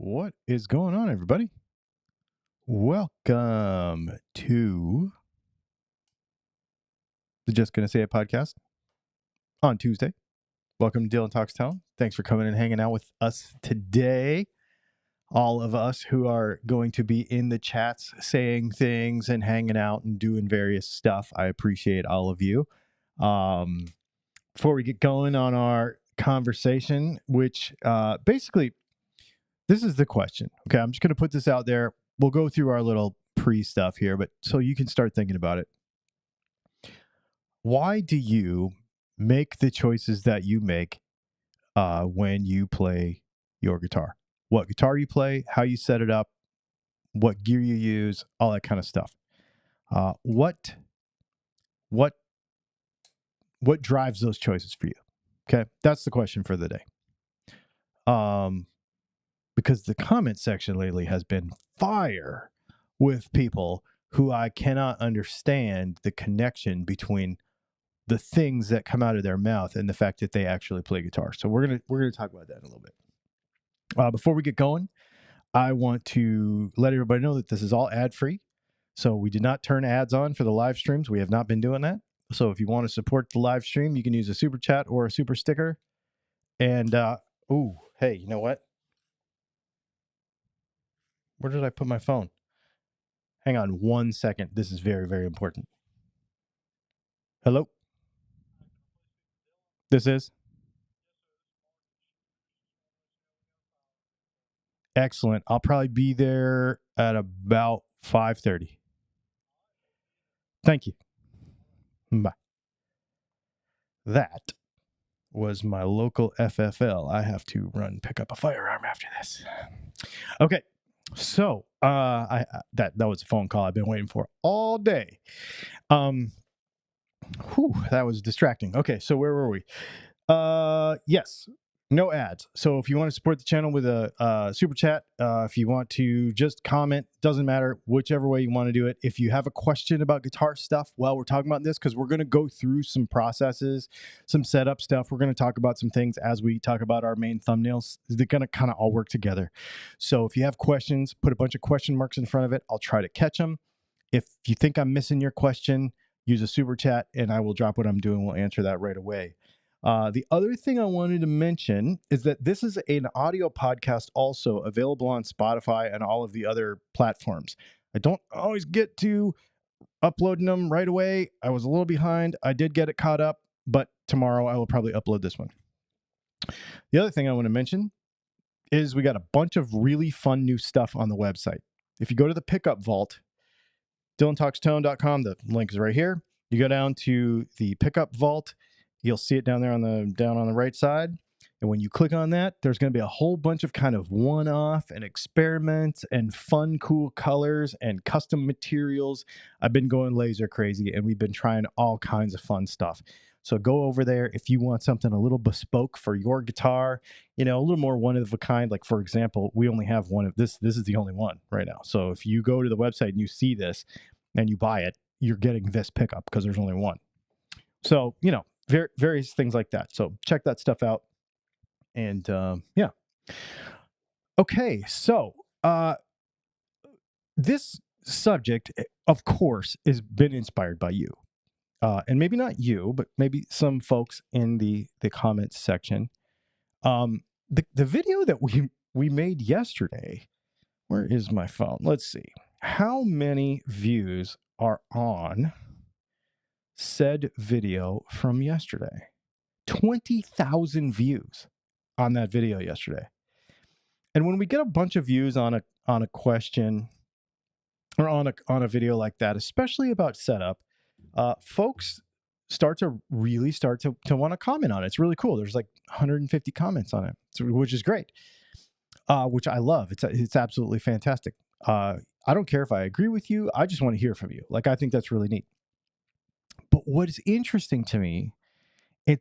What is going on, everybody? Welcome to the Just Gonna Say It podcast on Tuesday. Welcome to Dylan Talks Town. Thanks for coming and hanging out with us today. All of us who are going to be in the chats saying things and hanging out and doing various stuff. I appreciate all of you. Before we get going on our conversation, which basically, this is the question. Okay, I'm just going to put this out there. We'll go through our little pre-stuff here, but so you can start thinking about it. Why do you make the choices that you make when you play your guitar? What guitar you play, how you set it up, what gear you use, all that kind of stuff. What drives those choices for you? Okay, that's the question for the day. Because the comment section lately has been fire with people who I cannot understand the connection between the things that come out of their mouth and the fact that they actually play guitar. So we're gonna talk about that in a little bit. Before we get going, I want to let everybody know that this is all ad free. So we did not turn ads on for the live streams. We have not been doing that. So if you want to support the live stream, you can use a super chat or a super sticker. And hey, you know what? Where did I put my phone? Hang on 1 second. This is very, very important. Hello? This is? Excellent. I'll probably be there at about 5:30. Thank you. Bye. That was my local FFL. I have to run pick up a firearm after this. Okay. So, that was a phone call I've been waiting for all day. That was distracting. Okay, so where were we? Yes, no ads. So if you want to support the channel with a super chat, if you want to just comment, doesn't matter, whichever way you want to do it. If you have a question about guitar stuff while we're talking about this, because we're going to go through some processes, some setup stuff. We're going to talk about some things as we talk about our main thumbnails. They're going to kind of all work together. So if you have questions, put a bunch of question marks in front of it. I'll try to catch them. If you think I'm missing your question, use a super chat and I will drop what I'm doing. We'll answer that right away. The other thing I wanted to mention is that this is an audio podcast also available on Spotify and all of the other platforms. I don't always get to uploading them right away. I was a little behind. I did get it caught up, but tomorrow I will probably upload this one. The other thing I want to mention is we got a bunch of really fun new stuff on the website. If you go to the pickup vault, DylanTalksTone.com, the link is right here. You go down to the pickup vault. You'll see it down there on the right side. And when you click on that, there's going to be a whole bunch of kind of one-off and experiments and fun, cool colors and custom materials. I've been going laser crazy and we've been trying all kinds of fun stuff. So go over there if you want something a little bespoke for your guitar, a little more one of a kind. Like, for example, we only have one of this. This is the only one right now. So if you go to the website and you see this and you buy it, you're getting this pickup because there's only one. So, various things like that. So check that stuff out. And yeah. Okay, so this subject, of course, has been inspired by you. And maybe not you, but maybe some folks in the comments section. The video that we made yesterday, where is my phone? Let's see. How many views are on said video from yesterday? 20,000 views on that video yesterday. And when we get a bunch of views on a question or on a video like that, especially about setup, folks start to want to comment on it. It's really cool. There's like 150 comments on it, which is great, which I love. It's absolutely fantastic. I don't care if I agree with you. I just want to hear from you. Like, I think that's really neat. But what is interesting to me,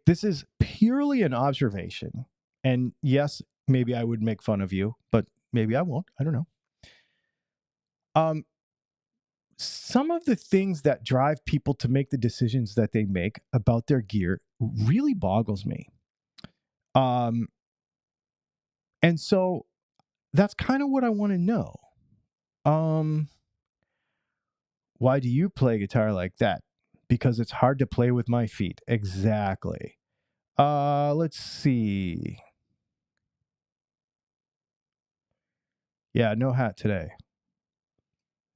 this is purely an observation. And yes, maybe I would make fun of you, but maybe I won't. I don't know. Some of the things that drive people to make the decisions that they make about their gear really boggles me. And so that's kind of what I want to know. Why do you play guitar like that? Because it's hard to play with my feet. Exactly. Let's see. Yeah, no hat today.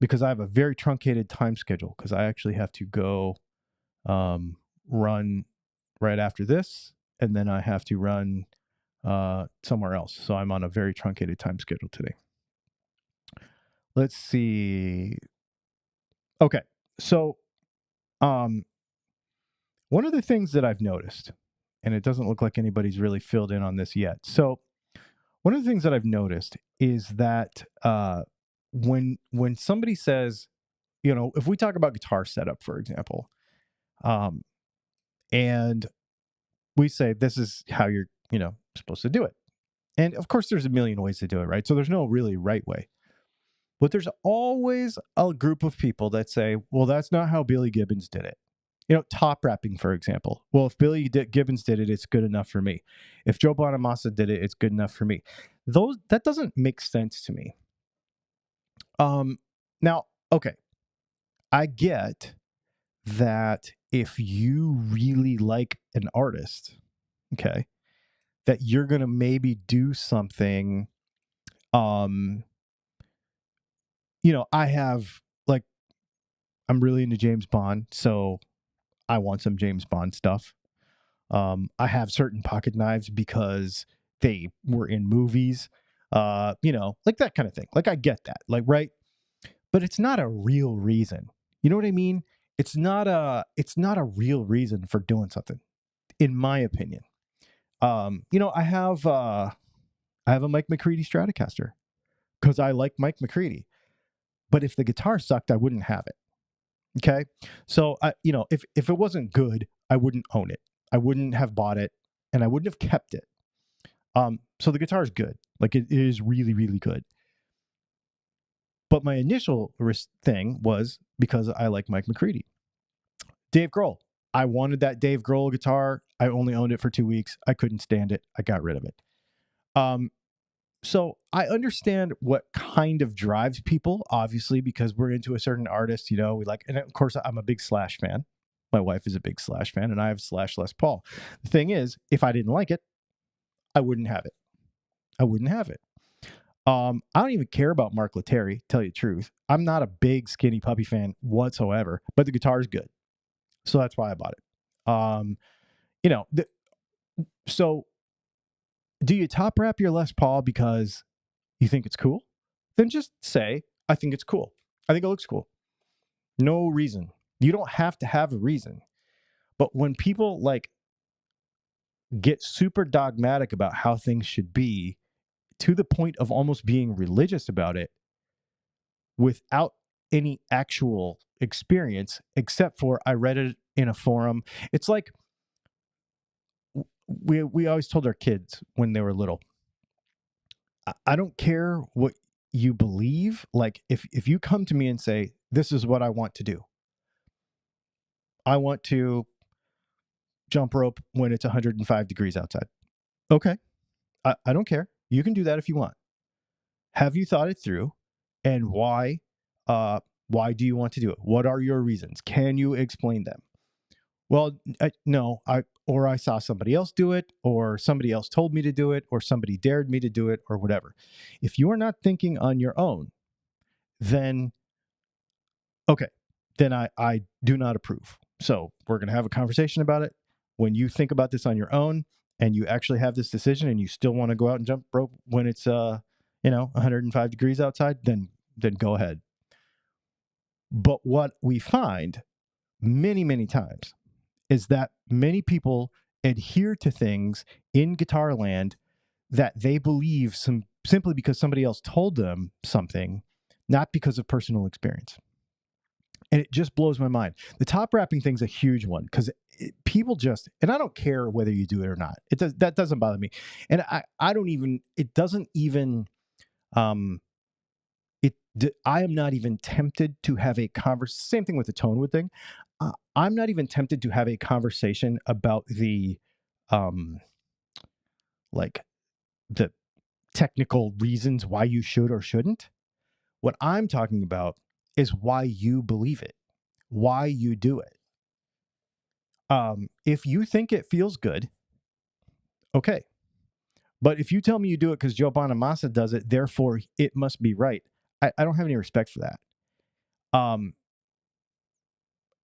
Because I have a very truncated time schedule because I actually have to go run right after this, and then I have to run somewhere else. So I'm on a very truncated time schedule today. Let's see. Okay. So one of the things that I've noticed, and it doesn't look like anybody's really filled in on this yet. So one of the things that I've noticed is that when somebody says, if we talk about guitar setup, for example, and we say this is how you're, supposed to do it. And of course, there's a million ways to do it, right? So there's no really right way. But there's always a group of people that say, well, that's not how Billy Gibbons did it. Top rapping, for example. Well, if Gibbons did it, it's good enough for me. If Joe Bonamassa did it, it's good enough for me. That doesn't make sense to me. Now, okay, I get that if you really like an artist, okay, that you're gonna maybe do something. I have like I'm really into James Bond, so I want some James Bond stuff. I have certain pocket knives because they were in movies, like that kind of thing. Like I get that, like right, but it's not a real reason. You know what I mean? It's not a real reason for doing something, in my opinion. I have a Mike McCready Stratocaster because I like Mike McCready. But if the guitar sucked, I wouldn't have it. Okay. So if it wasn't good, I wouldn't own it. I wouldn't have bought it and I wouldn't have kept it. So the guitar is good. Like it is really, really good. But my initial thing was because I like Mike McCready. Dave Grohl. I wanted that Dave Grohl guitar. I only owned it for 2 weeks. I couldn't stand it. I got rid of it. So I understand what kind of drives people, obviously, because we're into a certain artist, we like, and of course, I'm a big Slash fan. My wife is a big Slash fan, and I have Slash Les Paul. The thing is, if I didn't like it, I wouldn't have it. I wouldn't have it. I don't even care about Mark Letary, tell you the truth. I'm not a big Skinny Puppy fan whatsoever, but the guitar is good. So that's why I bought it. So do you top wrap your Les Paul because you think it's cool? Then just say, I think it's cool. I think it looks cool. No reason. You don't have to have a reason. But when people get super dogmatic about how things should be to the point of almost being religious about it without any actual experience, except for I read it in a forum. It's like we always told our kids when they were little, I don't care what you believe. Like if you come to me and say, this is what I want to do. I want to jump rope when it's 105 degrees outside. Okay. I don't care. You can do that if you want. Have you thought it through? And why? Why do you want to do it? What are your reasons? Can you explain them? Well, no. I saw somebody else do it, or somebody else told me to do it, or somebody dared me to do it, or whatever. If you are not thinking on your own, then okay, then I do not approve. So we're going to have a conversation about it. When you think about this on your own and you actually have this decision and you still want to go out and jump rope when it's 105 degrees outside, then go ahead. But what we find many, many times is that many people adhere to things in guitar land that they believe simply because somebody else told them something, not because of personal experience. And it just blows my mind. The top wrapping thing's a huge one because people just, and I don't care whether you do it or not. That doesn't bother me. And I don't even, it doesn't even, I am not even tempted to have a conversation. Same thing with the Tonewood thing. I'm not even tempted to have a conversation about the, like the technical reasons why you should or shouldn't. What I'm talking about is why you believe it, why you do it. If you think it feels good, okay. But if you tell me you do it because Joe Bonamassa does it, therefore it must be right, I don't have any respect for that.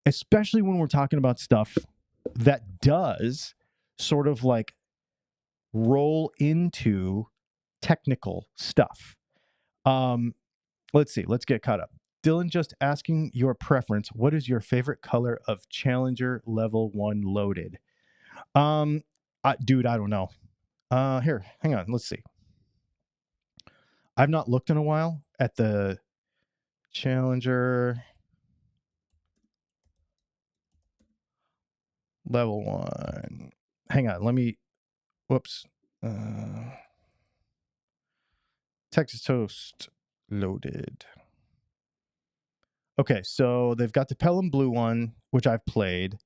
Especially when we're talking about stuff that does sort of like roll into technical stuff. Let's see. Let's get caught up. Dylan just asking your preference. What is your favorite color of Challenger Level 1 loaded? Dude, I don't know. Here, hang on. Let's see. I've not looked in a while at the Challenger Level 1. Hang on. Let me. Whoops. Texas Toast loaded. Okay, so they've got the Pelham Blue one, which I've played.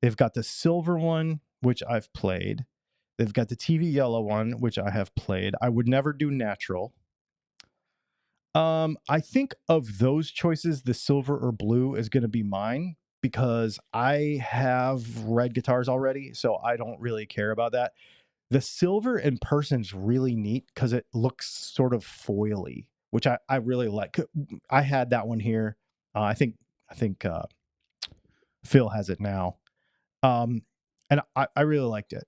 They've got the silver one, which I've played. They've got the TV yellow one, which I have played. I would never do natural. I think of those choices, the silver or blue is going to be mine because I have red guitars already, so I don't really care about that. The silver in person is really neat because it looks sort of foily, which I really like. I had that one here. I think Phil has it now. And I really liked it.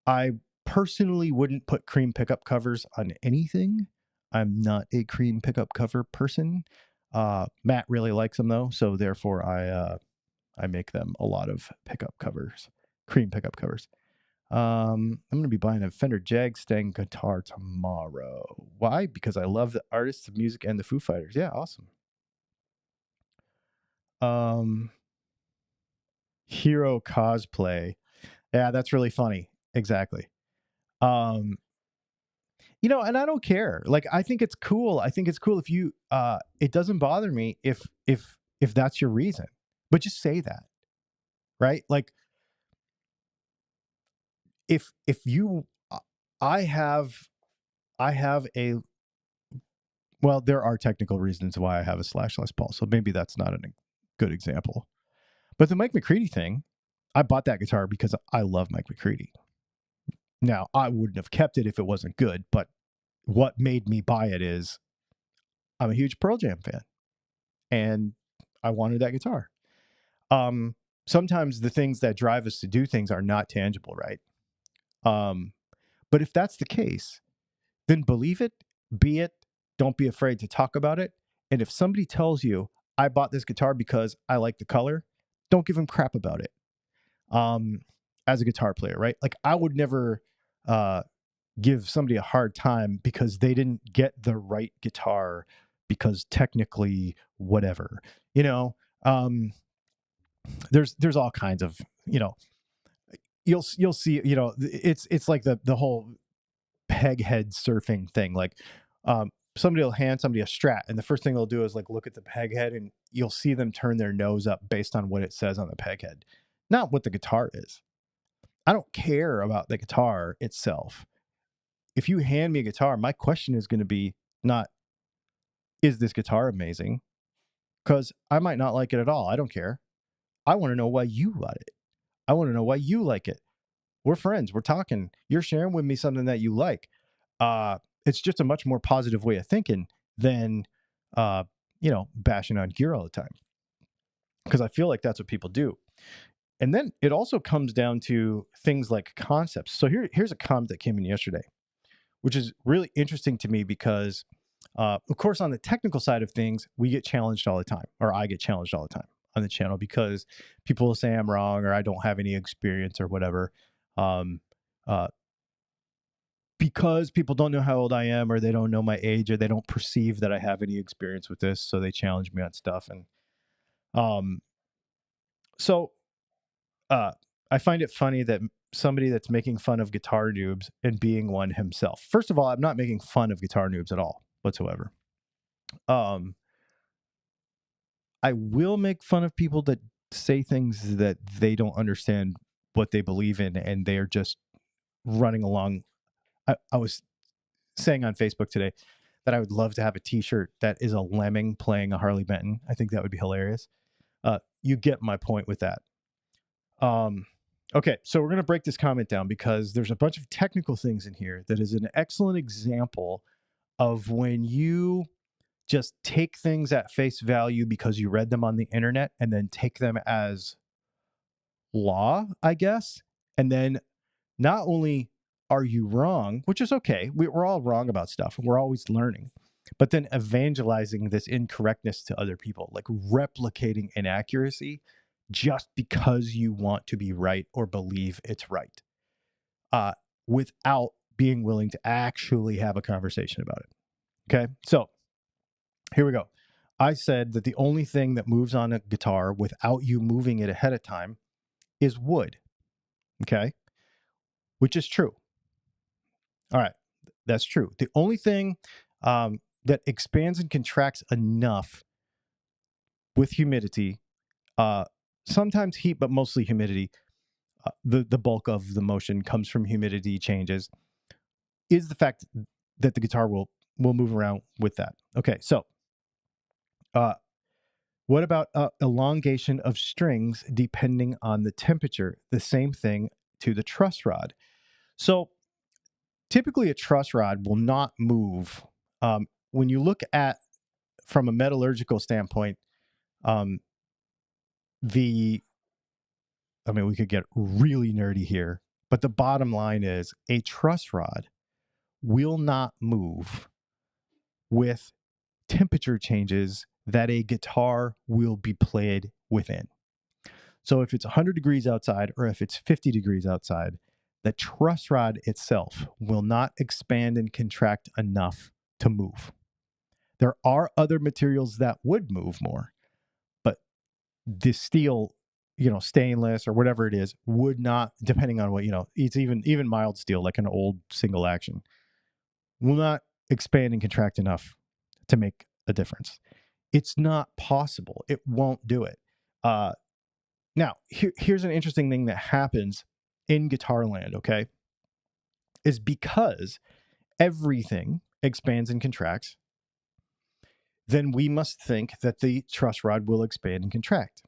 I personally wouldn't put cream pickup covers on anything. I'm not a cream pickup cover person. Matt really likes them though, so therefore I make them a lot of pickup covers, cream pickup covers. I'm going to be buying a Fender Jag Stang guitar tomorrow. Why? Because I love the artists, the music, and the Foo Fighters. Yeah, awesome. Hero cosplay. Yeah, that's really funny. Exactly. And I don't care. Like, I think it's cool. I think it's cool if you. It doesn't bother me if that's your reason, but just say that, right? Like, if you, I have a. Well, there are technical reasons why I have a Slash Les Paul, so maybe that's not a good example. But the Mike McCready thing, I bought that guitar because I love Mike McCready. Now, I wouldn't have kept it if it wasn't good, but what made me buy it is I'm a huge Pearl Jam fan, and I wanted that guitar. Sometimes the things that drive us to do things are not tangible, right? But if that's the case, then believe it, be it, don't be afraid to talk about it. And if somebody tells you, I bought this guitar because I like the color, don't give them crap about it. As a guitar player, right? Like, I would never give somebody a hard time because they didn't get the right guitar because technically whatever, there's all kinds of, you'll see, it's like the whole peg head surfing thing. Like, somebody will hand somebody a Strat, and the first thing they'll do is like look at the peg head, and you'll see them turn their nose up based on what it says on the peg head, not what the guitar is. I don't care about the guitar itself. If you hand me a guitar, my question is going to be not, is this guitar amazing? Because I might not like it at all. I don't care. I want to know why you bought it. I want to know why you like it. We're friends. We're talking. You're sharing with me something that you like. It's just a much more positive way of thinking than, bashing on gear all the time. Because I feel like that's what people do. And then it also comes down to things like concepts. So here's a comment that came in yesterday, which is really interesting to me because, of course, on the technical side of things, we get challenged all the time, or I get challenged all the time on the channel because people will say I'm wrong or I don't have any experience or whatever. Because people don't know how old I am, or they don't know my age, or they don't perceive that I have any experience with this, so they challenge me on stuff. And so I find it funny that somebody that's making fun of guitar noobs and being one himself. First of all, I'm not making fun of guitar noobs at all whatsoever. I will make fun of people that say things that they don't understand what they believe in, and they are just running along. I was saying on Facebook today that I would love to have a T-shirt that is a lemming playing a Harley Benton. I think that would be hilarious. You get my point with that. Okay, so we're going to break this comment down because there's a bunch of technical things in here that is an excellent example of when you just take things at face value because you read them on the internet and then take them as law, I guess. And then not only are you wrong, which is okay, we're all wrong about stuff and we're always learning, but then evangelizing this incorrectness to other people, like replicating inaccuracy just because you want to be right or believe it's right, without being willing to actually have a conversation about it. Okay, so here we go. I said that the only thing that moves on a guitar without you moving it ahead of time is wood. Okay, which is true. All right, that's true. The only thing that expands and contracts enough with humidity, sometimes heat, but mostly humidity, the bulk of the motion comes from humidity changes, is the fact that the guitar will move around with that. Okay, so what about elongation of strings depending on the temperature? The same thing to the truss rod. So typically a truss rod will not move. When you look at from a metallurgical standpoint, um, we could get really nerdy here, but the bottom line is a truss rod will not move with temperature changes that a guitar will be played within. So if it's 100 degrees outside or if it's 50 degrees outside, the truss rod itself will not expand and contract enough to move. There are other materials that would move more, but the steel, stainless or whatever it is, would not, depending on what, it's even mild steel, like an old single action, will not expand and contract enough to make a difference. It's not possible. It won't do it. Now, here's an interesting thing that happens in guitar land, okay? Is because everything expands and contracts, then we must think that the truss rod will expand and contract.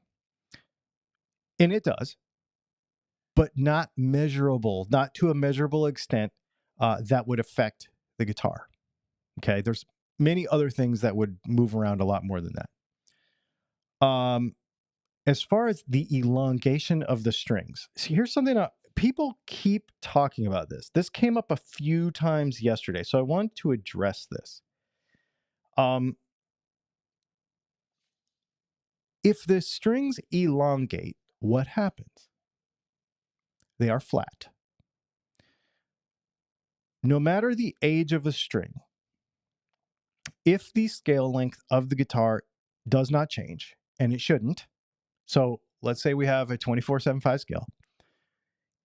And it does, but not measurable, not to a measurable extent that would affect the guitar. Okay, there's many other things that would move around a lot more than that. As far as the elongation of the strings, see, here's something that people keep talking about this. This came up a few times yesterday, so I want to address this. If the strings elongate, what happens? They are flat. No matter the age of the string, if the scale length of the guitar does not change, and it shouldn't, so let's say we have a 24/75 scale,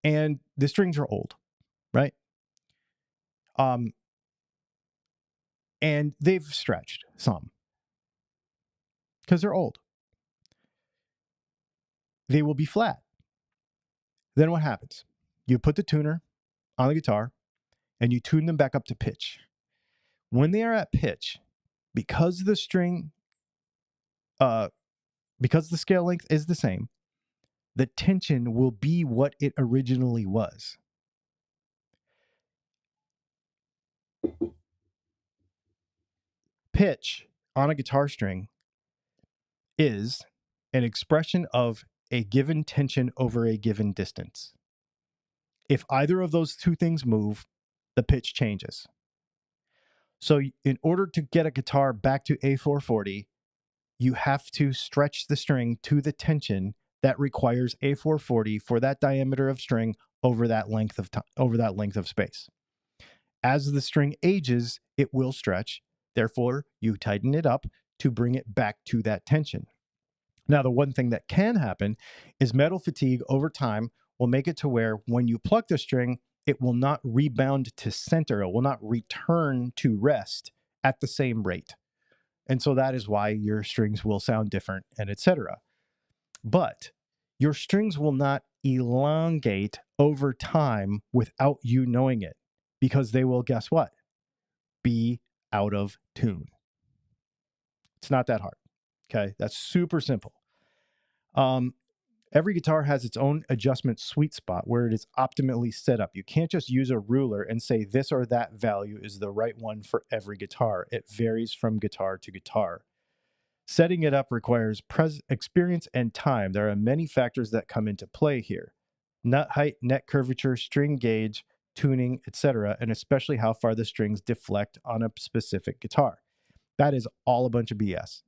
and the strings are old, right? And they've stretched some because they're old. They will be flat. Then what happens? You put the tuner on the guitar and you tune them back up to pitch. When they are at pitch, because the string, because the scale length is the same, the tension will be what it originally was. Pitch on a guitar string is an expression of a given tension over a given distance. If either of those two things move, the pitch changes. So in order to get a guitar back to A440, you have to stretch the string to the tension that requires A440 for that diameter of string over that length of time, over that length of space. As the string ages, it will stretch. Therefore, you tighten it up to bring it back to that tension. Now, the one thing that can happen is metal fatigue over time will make it to where when you pluck the string, it will not rebound to center. It will not return to rest at the same rate. And so that is why your strings will sound different and etc. But your strings will not elongate over time without you knowing it, because they will, guess what? be out of tune. It's not that hard. Okay, that's super simple. Every guitar has its own adjustment sweet spot where it is optimally set up. You can't just use a ruler and say this or that value is the right one for every guitar. It varies from guitar to guitar. Setting it up requires experience and time. There are many factors that come into play here: nut height, neck curvature, string gauge, tuning, etc., and especially how far the strings deflect on a specific guitar. That is all a bunch of BS.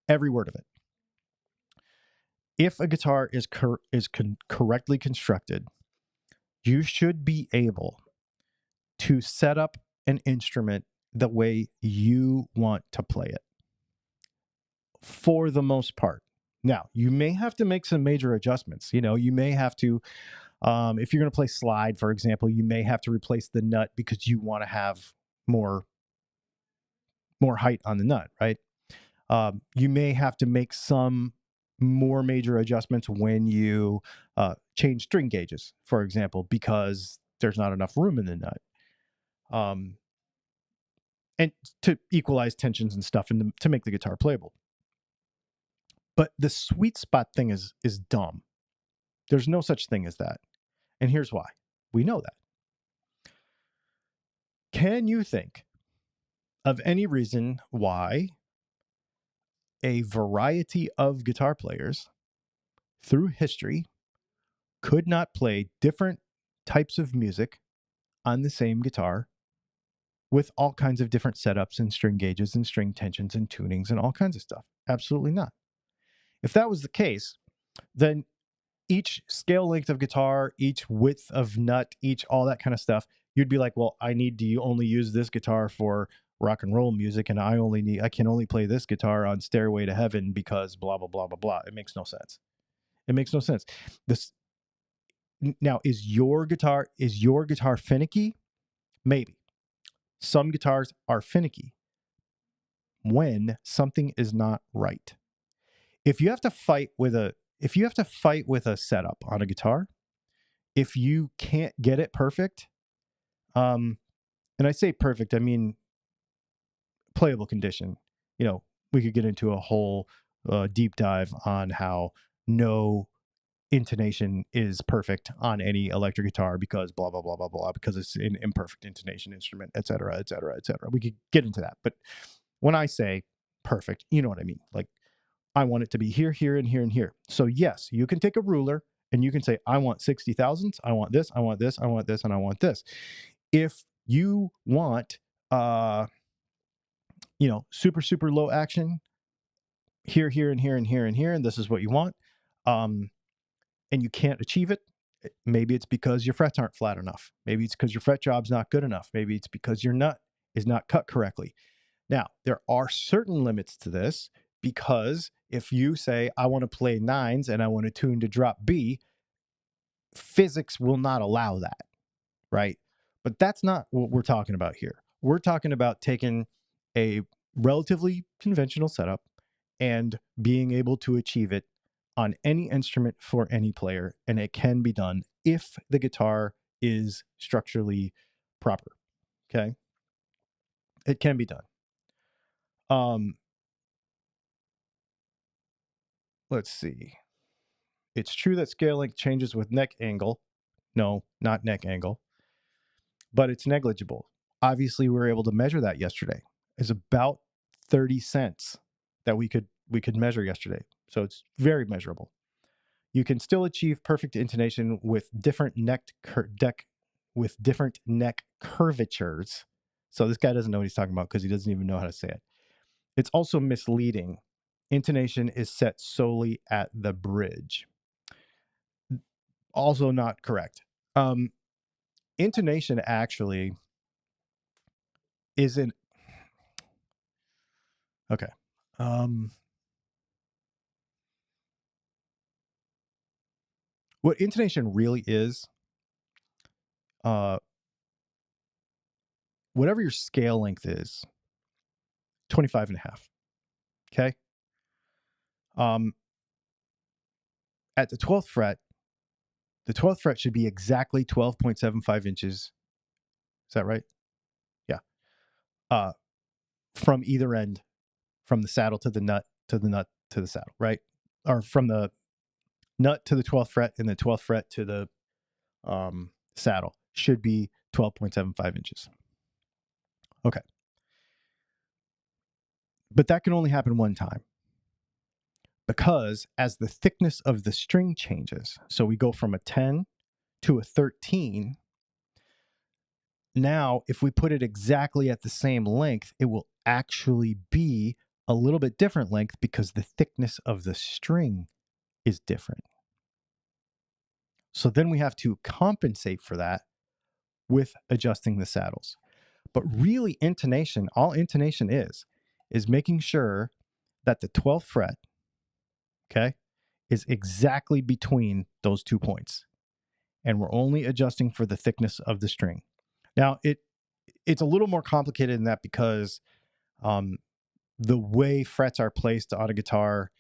Every word of it. If a guitar is correctly constructed, you should be able to set up an instrument the way you want to play it, for the most part. Now, you may have to make some major adjustments. You may have to, if you're going to play slide, for example, you may have to replace the nut because you want to have more height on the nut, right? You may have to make some more major adjustments when you change string gauges, for example, because there's not enough room in the nut. And to equalize tensions and stuff and to make the guitar playable. But the sweet spot thing is dumb. There's no such thing as that. And here's why. We know that. Can you think of any reason why a variety of guitar players through history could not play different types of music on the same guitar with all kinds of different setups and string gauges and string tensions and tunings and all kinds of stuff? Absolutely not. If that was the case, then each scale length of guitar, each width of nut, each all that kind of stuff, you'd be like, well, I need to only use this guitar for rock and roll music, and I can only play this guitar on Stairway to Heaven because blah blah blah blah blah. It makes no sense. It makes no sense. Now, is your guitar finicky? Maybe. Some guitars are finicky when something is not right. If you have to fight with a setup on a guitar, if you can't get it perfect, and I say perfect, I mean playable condition. We could get into a whole deep dive on how no intonation is perfect on any electric guitar because blah blah blah blah blah, because it's an imperfect intonation instrument, et cetera, et cetera, et cetera. We could get into that, but when I say perfect, you know what I mean. Like, I want it to be here, here, and here, and here. So yes, you can take a ruler and you can say, I want 60 thousandths, I want this, I want this, I want this, and I want this. If you want super, super low action, here, here, and here, and here, and here, and this is what you want, and you can't achieve it, maybe it's because your frets aren't flat enough. Maybe it's because your fret job's not good enough. Maybe it's because your nut is not cut correctly. Now, there are certain limits to this, because if you say, I want to play nines and I want to tune to drop B, physics will not allow that, right? But that's not what we're talking about here. We're talking about taking a relatively conventional setup and being able to achieve it on any instrument for any player. And it can be done if the guitar is structurally proper. Okay. It can be done. Let's see. It's true that scale length changes with neck angle. No, not neck angle, but it's negligible. Obviously, we were able to measure that yesterday. It's about 30 cents that we could measure yesterday. So it's very measurable. You can still achieve perfect intonation with different neck curvatures. So this guy doesn't know what he's talking about because he doesn't even know how to say it. It's also misleading. Intonation is set solely at the bridge. Also not correct. Intonation actually isn't okay. What intonation really is, whatever your scale length is, 25 and a half. Okay. At the 12th fret should be exactly 12.75 inches. Is that right? Yeah. from either end, from the saddle to the nut to the nut to the saddle, right? Or from the nut to the 12th fret and the 12th fret to the saddle should be 12.75 inches. Okay. But that can only happen one time, because as the thickness of the string changes, so we go from a 10 to a 13, now if we put it exactly at the same length, it will actually be a little bit different length because the thickness of the string is different. So then we have to compensate for that with adjusting the saddles. But really, intonation, all intonation is making sure that the 12th fret, okay, is exactly between those 2 points. And we're only adjusting for the thickness of the string. Now, it's a little more complicated than that because the way frets are placed on a guitar,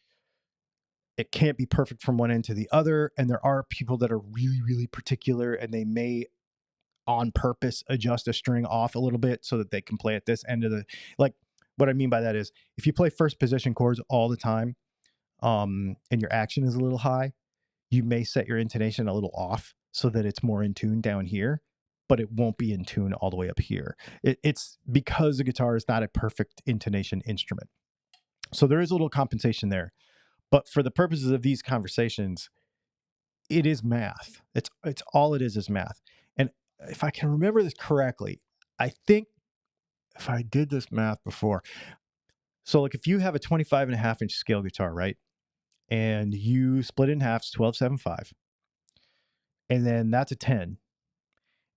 it can't be perfect from one end to the other. And there are people that are really, really particular, and they may on purpose adjust a string off a little bit so that they can play at this end of the, like, what I mean by that is if you play first position chords all the time, and your action is a little high, you may set your intonation a little off so that it's more in tune down here, but it won't be in tune all the way up here. It's because the guitar is not a perfect intonation instrument. So there is a little compensation there. But for the purposes of these conversations, it is math. It's all it is math. And if I can remember this correctly, I think if I did this math before, so like if you have a 25.5-inch scale guitar, right? And you split it in half, it's 12.75. And then that's a 10.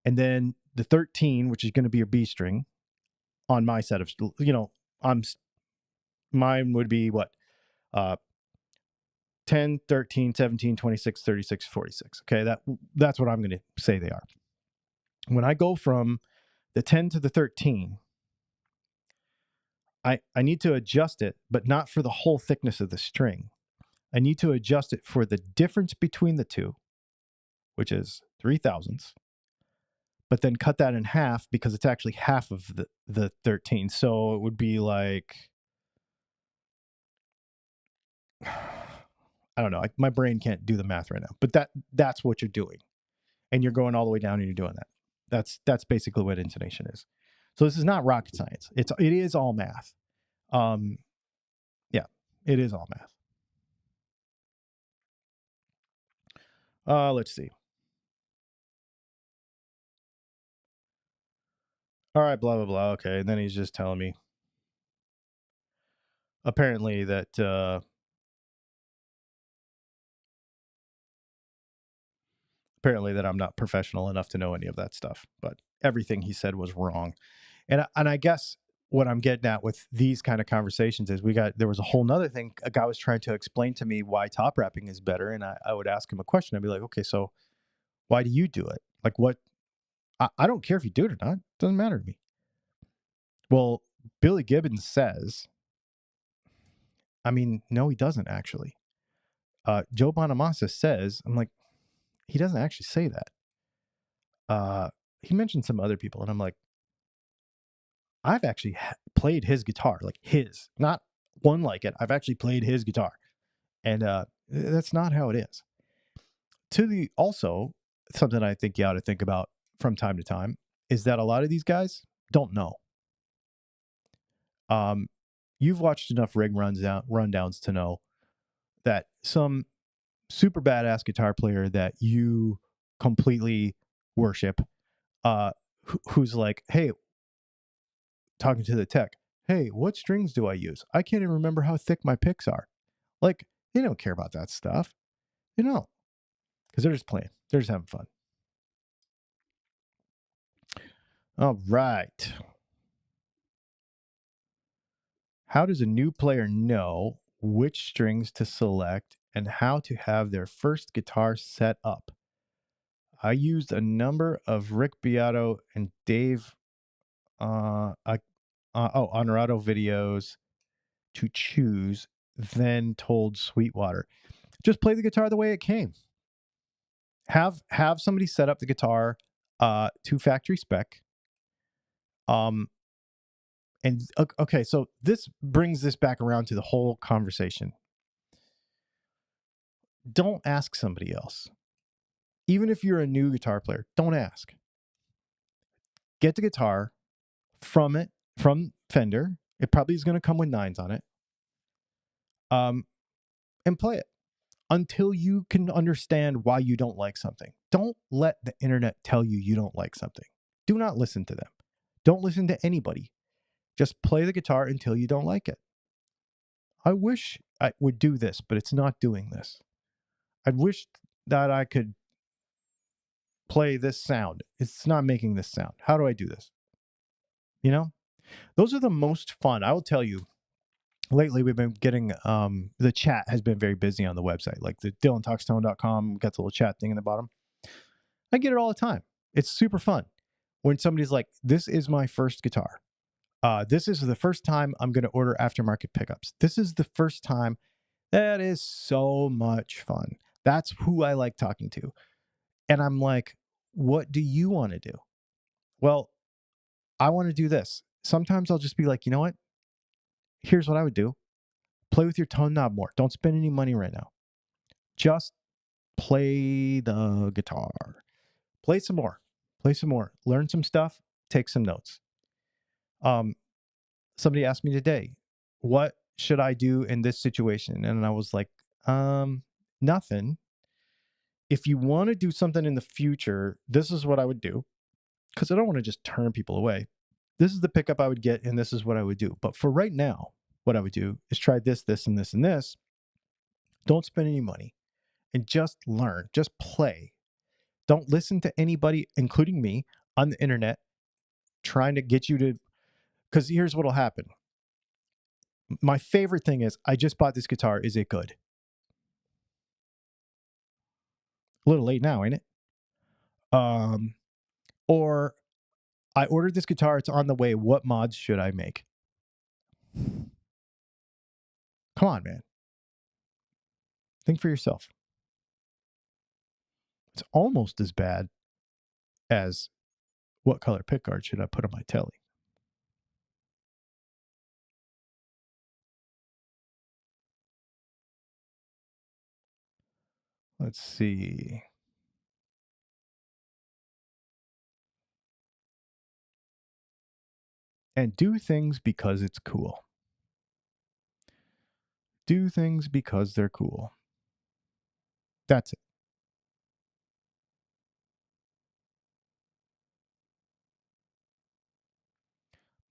And then the 13, which is going to be your B string on my set of, I'm mine would be what? 10, 13, 17, 26, 36, 46. Okay, that's what I'm going to say they are. When I go from the 10 to the 13, I need to adjust it, but not for the whole thickness of the string. I need to adjust it for the difference between the two, which is 3 thousandths, but then cut that in half because it's actually half of the 13. So it would be like, I don't know. My brain can't do the math right now, but that's what you're doing. And you're going all the way down and you're doing that. That's basically what intonation is. So this is not rocket science. It is all math. Yeah, it is all math. Let's see. All right, blah blah blah. Okay, and then he's just telling me apparently that I'm not professional enough to know any of that stuff. But everything he said was wrong. And I guess what I'm getting at with these kind of conversations is there was a whole nother thing. A guy was trying to explain to me why top wrapping is better. And I would ask him a question. I'd be like, okay, so why do you do it? Like what? I don't care if you do it or not. It doesn't matter to me. Well, Billy Gibbons says, I mean, no, he doesn't actually. Joe Bonamassa says, I'm like, he doesn't actually say that. He mentioned some other people, and I'm like, I've actually played his guitar, like his, not one like it. I've actually played his guitar, and that's not how it is. Also, something I think you ought to think about from time to time is that a lot of these guys don't know. You've watched enough rig rundowns to know that some super badass guitar player that you completely worship, who's like, hey, talking to the tech, hey, what strings do I use? I can't even remember how thick my picks are. Like, they don't care about that stuff. They don't. Because they're just playing. They're just having fun. All right. How does a new player know which strings to select and how to have their first guitar set up? I used a number of Rick Beato and Dave Honorado videos to choose, then told Sweetwater, just play the guitar the way it came. Have somebody set up the guitar to factory spec. And okay, so this brings this back around to the whole conversation. Don't ask somebody else. Even if you're a new guitar player, don't ask. Get the guitar from Fender. It probably is going to come with 9s on it. And play it until you can understand why you don't like something. Don't let the internet tell you you don't like something. Do not listen to them. Don't listen to anybody. Just play the guitar until you don't like it. I wish I would do this, but it's not doing this. I wish that I could play this sound. It's not making this sound. How do I do this? You know, those are the most fun. I will tell you, lately we've been getting the chat has been very busy on the website, like the dylantalkstone.com got the little chat thing in the bottom. I get it all the time. It's super fun when somebody's like, this is my first guitar. This is the first time I'm going to order aftermarket pickups. This is the first time. That is so much fun. That's who I like talking to. And I'm like, what do you want to do? Well, I want to do this. Sometimes I'll just be like, you know what? Here's what I would do. Play with your tone knob more. Don't spend any money right now. Just play the guitar. Play some more. Play some more. Learn some stuff. Take some notes. Somebody asked me today, what should I do in this situation? And I was like, nothing. If you want to do something in the future, this is what I would do. Because I don't want to just turn people away. This is the pickup I would get, and this is what I would do. But for right now, what I would do is try this, this, and this, and this. Don't spend any money and just learn. Just play. Don't listen to anybody, including me, on the internet trying to get you to. Because here's what will happen. My favorite thing is, I just bought this guitar. Is it good? A little late now, ain't it? Or I ordered this guitar. It's on the way. What mods should I make? Come on, man. Think for yourself. It's almost as bad as what color pickguard should I put on my telly? Let's see. And do things because it's cool. Do things because they're cool. That's it.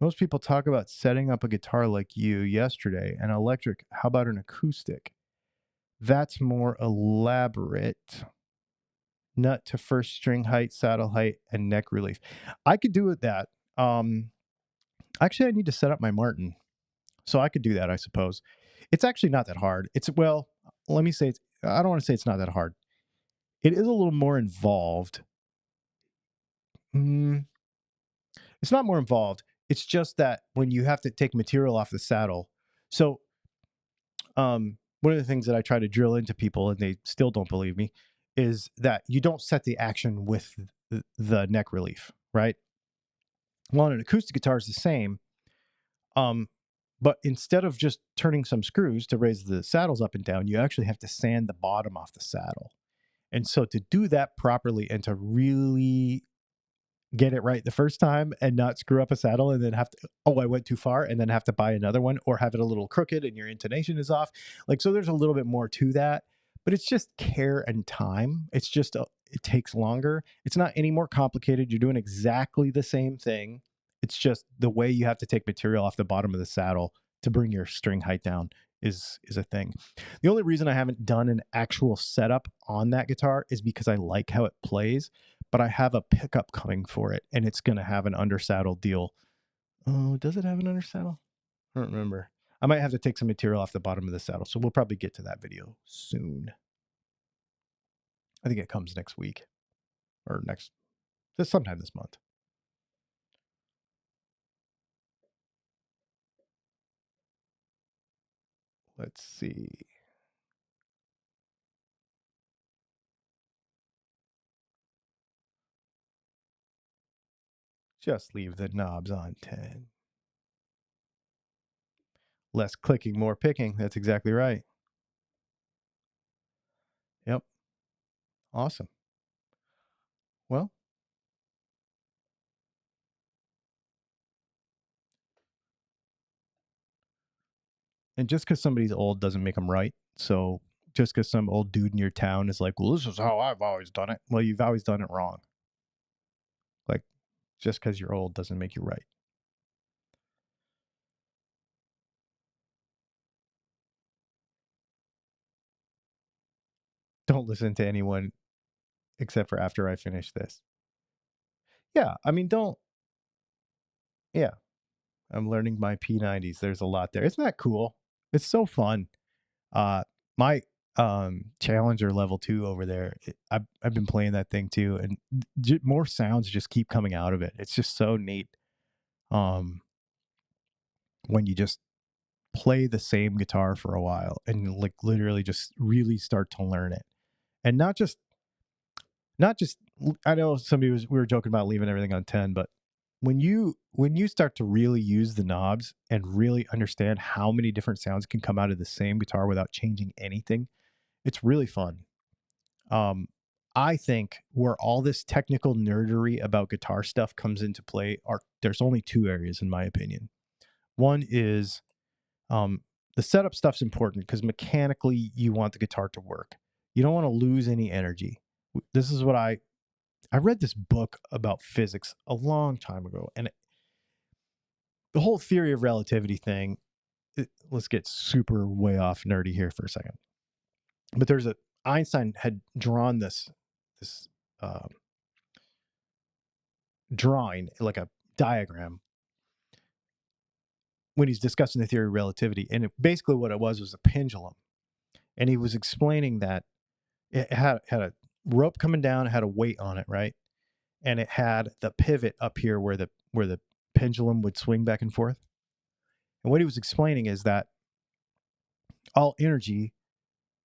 Most people talk about setting up a guitar like you yesterday, an electric. How about an acoustic? That's more elaborate. Nut to first string height, saddle height, and neck relief. I could do it that. Actually, I need to set up my Martin. So I could do that, I suppose. It's actually not that hard. Well, let me say, I don't want to say it's not that hard. It is a little more involved. It's not more involved. It's just that when you have to take material off the saddle. So, one of the things that I try to drill into people, and they still don't believe me, is that you don't set the action with the neck relief, right? Well, on an acoustic guitar is the same. But instead of just turning some screws to raise the saddles up and down, you actually have to sand the bottom off the saddle. And so to do that properly and to really get it right the first time and not screw up a saddle and then have to, oh, I went too far, and then have to buy another one, or have it a little crooked and your intonation is off. Like, so there's a little bit more to that, but it's just care and time. It's just, it takes longer. It's not any more complicated. You're doing exactly the same thing. It's just the way you have to take material off the bottom of the saddle to bring your string height down is a thing. The only reason I haven't done an actual setup on that guitar is because I like how it plays, but I have a pickup coming for it, and it's going to have an undersaddle deal. Oh, does it have an undersaddle? I don't remember. I might have to take some material off the bottom of the saddle, so we'll probably get to that video soon. I think it comes next week or sometime this month. Let's see. Just leave the knobs on 10. Less clicking, more picking. That's exactly right. Yep. Awesome. Well, and just because somebody's old doesn't make them right. So just because some old dude in your town is like, well, this is how I've always done it. Well, you've always done it wrong. Like, just because you're old doesn't make you right. Don't listen to anyone except for after I finish this. Yeah. I mean, don't, yeah. I'm learning my P90s. There's a lot there. Isn't that cool? It's so fun. My Challenger level 2 over there, I've been playing that thing too, and more sounds just keep coming out of it. It's just so neat. Um, when you just play the same guitar for a while and like literally just really start to learn it, and not just I know somebody was we were joking about leaving everything on 10, but when you start to really use the knobs and really understand how many different sounds can come out of the same guitar without changing anything, it's really fun. Um, I think where all this technical nerdery about guitar stuff comes into play are there's only two areas in my opinion. One is um, the setup stuff's important because mechanically you want the guitar to work. You don't want to lose any energy. This is what I read this book about physics a long time ago, and the whole theory of relativity thing. Let's get super way off nerdy here for a second. But there's a Einstein had drawn this uh, drawing like a diagram when he's discussing the theory of relativity, and basically what it was a pendulum, and he was explaining that it had a rope coming down, it had a weight on it, right, and it had the pivot up here where the pendulum would swing back and forth. And what he was explaining is that all energy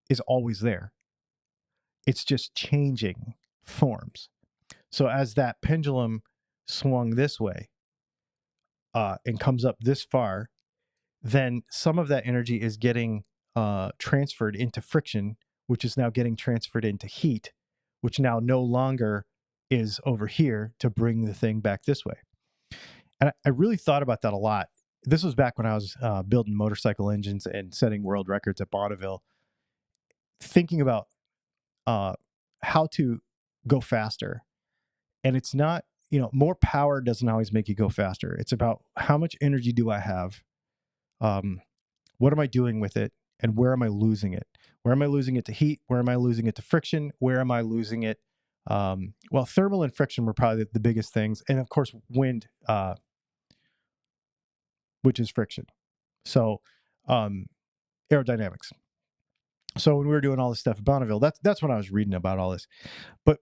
is always there. It's just changing forms. So as that pendulum swung this way and comes up this far, then some of that energy is getting transferred into friction, which is now getting transferred into heat, which now no longer is over here to bring the thing back this way. And I really thought about that a lot. This was back when I was building motorcycle engines and setting world records at Bonneville, thinking about uh, how to go faster. And it's not, more power doesn't always make you go faster. It's about how much energy do I have? Um, what am I doing with it? And where am I losing it? Where am I losing it to heat? Where am I losing it to friction? Where am I losing it? Well, thermal and friction were probably the biggest things. And of course, wind, which is friction. So, um, aerodynamics. So when we were doing all this stuff at Bonneville, that's when I was reading about all this. But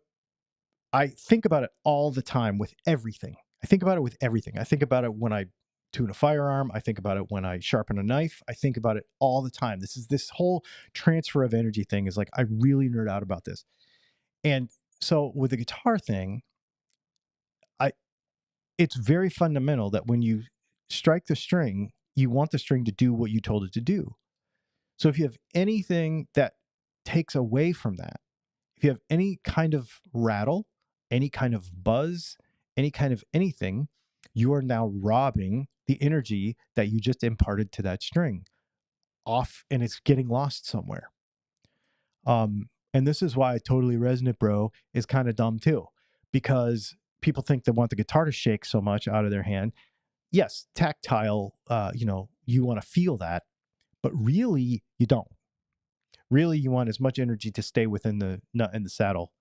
I think about it all the time with everything. I think about it with everything. I think about it when I tune a firearm. I think about it when I sharpen a knife. I think about it all the time. This whole transfer of energy thing is like I really nerd out about this. And so with the guitar thing, I it's very fundamental that when you strike the string, you want the string to do what you told it to do. So if you have anything that takes away from that, if you have any kind of rattle, any kind of buzz, any kind of anything, you are now robbing the energy that you just imparted to that string off and it's getting lost somewhere. And this is why Totally Resonant Bro is kind of dumb too, because people think they want the guitar to shake so much out of their hand. Yes, tactile, you want to feel that, but really you don't. Really, you want as much energy to stay within the nut and the saddle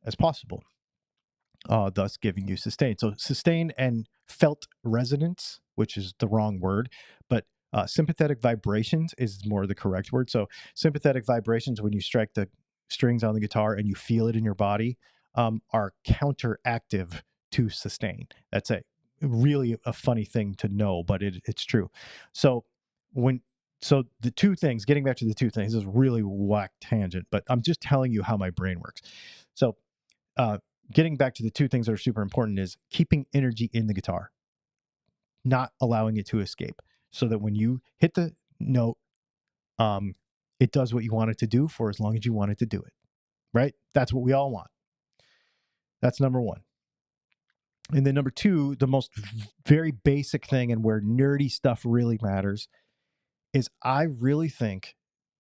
as possible, thus giving you sustain. So sustain and felt resonance, which is the wrong word, but sympathetic vibrations is more the correct word. So sympathetic vibrations, when you strike the strings on the guitar and you feel it in your body, are counteractive to sustain. That's a really a funny thing to know, but it's true. So when so the two things, getting back to the two things, is really whack tangent, but I'm just telling you how my brain works. So uh, getting back to the two things that are super important is keeping energy in the guitar, not allowing it to escape, so that when you hit the note, it does what you want it to do for as long as you want it to do it, right? That's what we all want. That's number one. And then number two, the most very basic thing and where nerdy stuff really matters is I really think,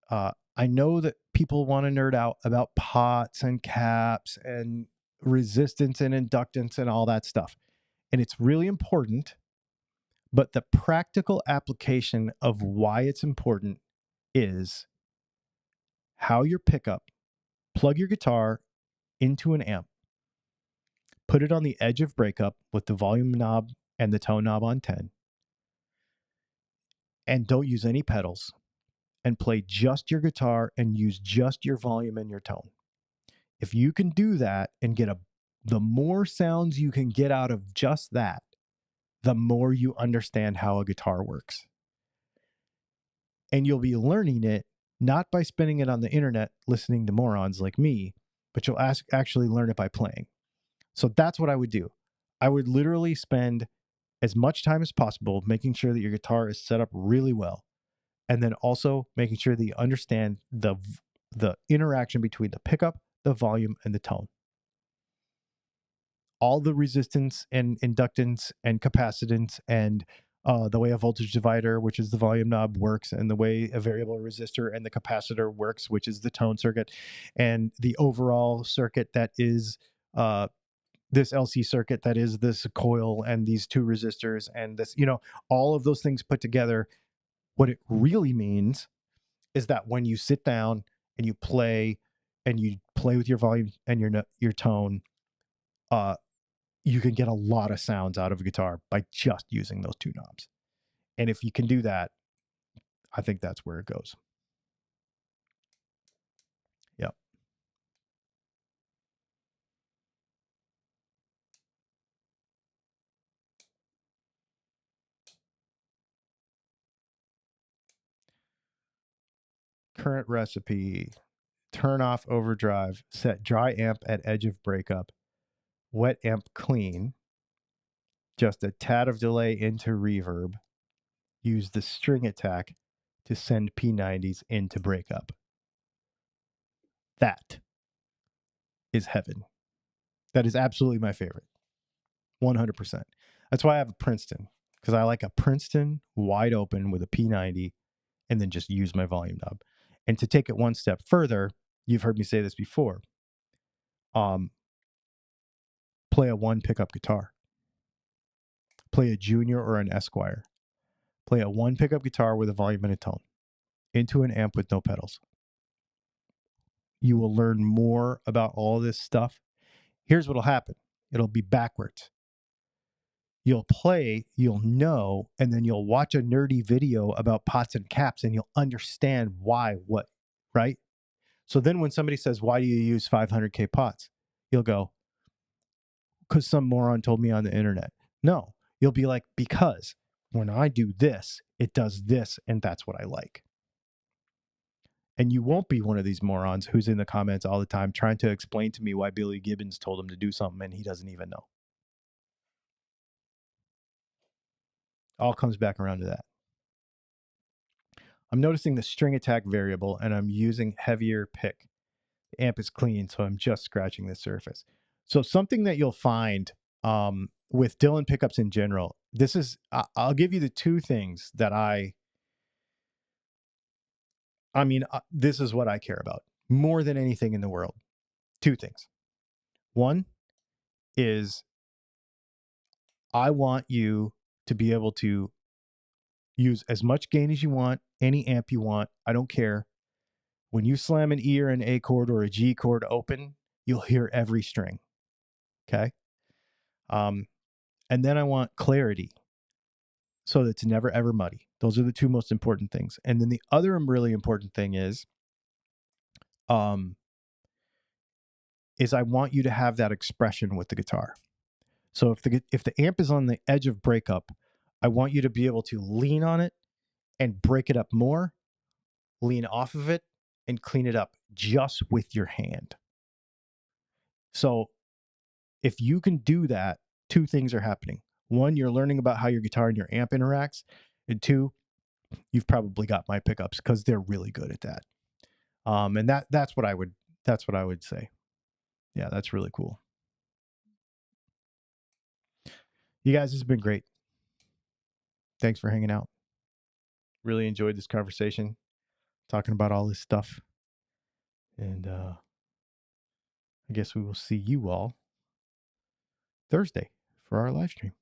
I know that people want to nerd out about pots and caps and resistance and inductance and all that stuff. And it's really important, but the practical application of why it's important is how your pickup, plug your guitar into an amp, put it on the edge of breakup with the volume knob and the tone knob on 10, and don't use any pedals, and play just your guitar and use just your volume and your tone. If you can do that and get the more sounds you can get out of just that, the more you understand how a guitar works. And you'll be learning it not by spending it on the internet listening to morons like me, but you'll actually learn it by playing. So that's what I would do. I would literally spend as much time as possible making sure that your guitar is set up really well, and then also making sure that you understand the interaction between the pickup, the volume, and the tone. All the resistance and inductance and capacitance and the way a voltage divider, which is the volume knob, works, and the way a variable resistor and the capacitor works, which is the tone circuit, and the overall circuit that is this LC circuit that is this coil and these two resistors and this, all of those things put together. What it really means is that when you sit down and you play with your volume and your tone, you can get a lot of sounds out of a guitar by just using those two knobs. And if you can do that, I think that's where it goes. Yep. Current recipe: turn off overdrive, set dry amp at edge of breakup, wet amp clean, just a tad of delay into reverb, use the string attack to send P90s into breakup. That is heaven. That is absolutely my favorite. 100%. That's why I have a Princeton, because I like a Princeton wide open with a P90 and then just use my volume knob. And to take it one step further, you've heard me say this before. Play a one pickup guitar. Play a Junior or an Esquire. Play a one pickup guitar with a volume and a tone into an amp with no pedals. You will learn more about all this stuff. Here's what'll happen. It'll be backwards. You'll play, you'll know, and then you'll watch a nerdy video about pots and caps and you'll understand why, what, right? So then when somebody says, why do you use 500K pots? You'll go, because some moron told me on the internet. No, you'll be like, because when I do this, it does this, and that's what I like. And you won't be one of these morons who's in the comments all the time trying to explain to me why Billy Gibbons told him to do something and he doesn't even know. All comes back around to that. I'm noticing the string attack variable and I'm using heavier pick. The amp is clean, so I'm just scratching the surface. So something that you'll find with Dylan pickups in general, this is, I'll give you the two things that this is what I care about more than anything in the world. Two things. One is I want you to be able to use as much gain as you want, any amp you want. I don't care. When you slam an E or an A chord or a G chord open, you'll hear every string. Okay. And then I want clarity so that it's never ever muddy. Those are the two most important things. And then the other really important thing is I want you to have that expression with the guitar. So if the amp is on the edge of breakup, I want you to be able to lean on it and break it up more, lean off of it, and clean it up just with your hand. So if you can do that, two things are happening. One, you're learning about how your guitar and your amp interacts. And two, you've probably got my pickups because they're really good at that. And that's what I would say. Yeah, that's really cool. You guys, this has been great. Thanks for hanging out. Really enjoyed this conversation, talking about all this stuff. And I guess we will see you all Thursday for our live stream.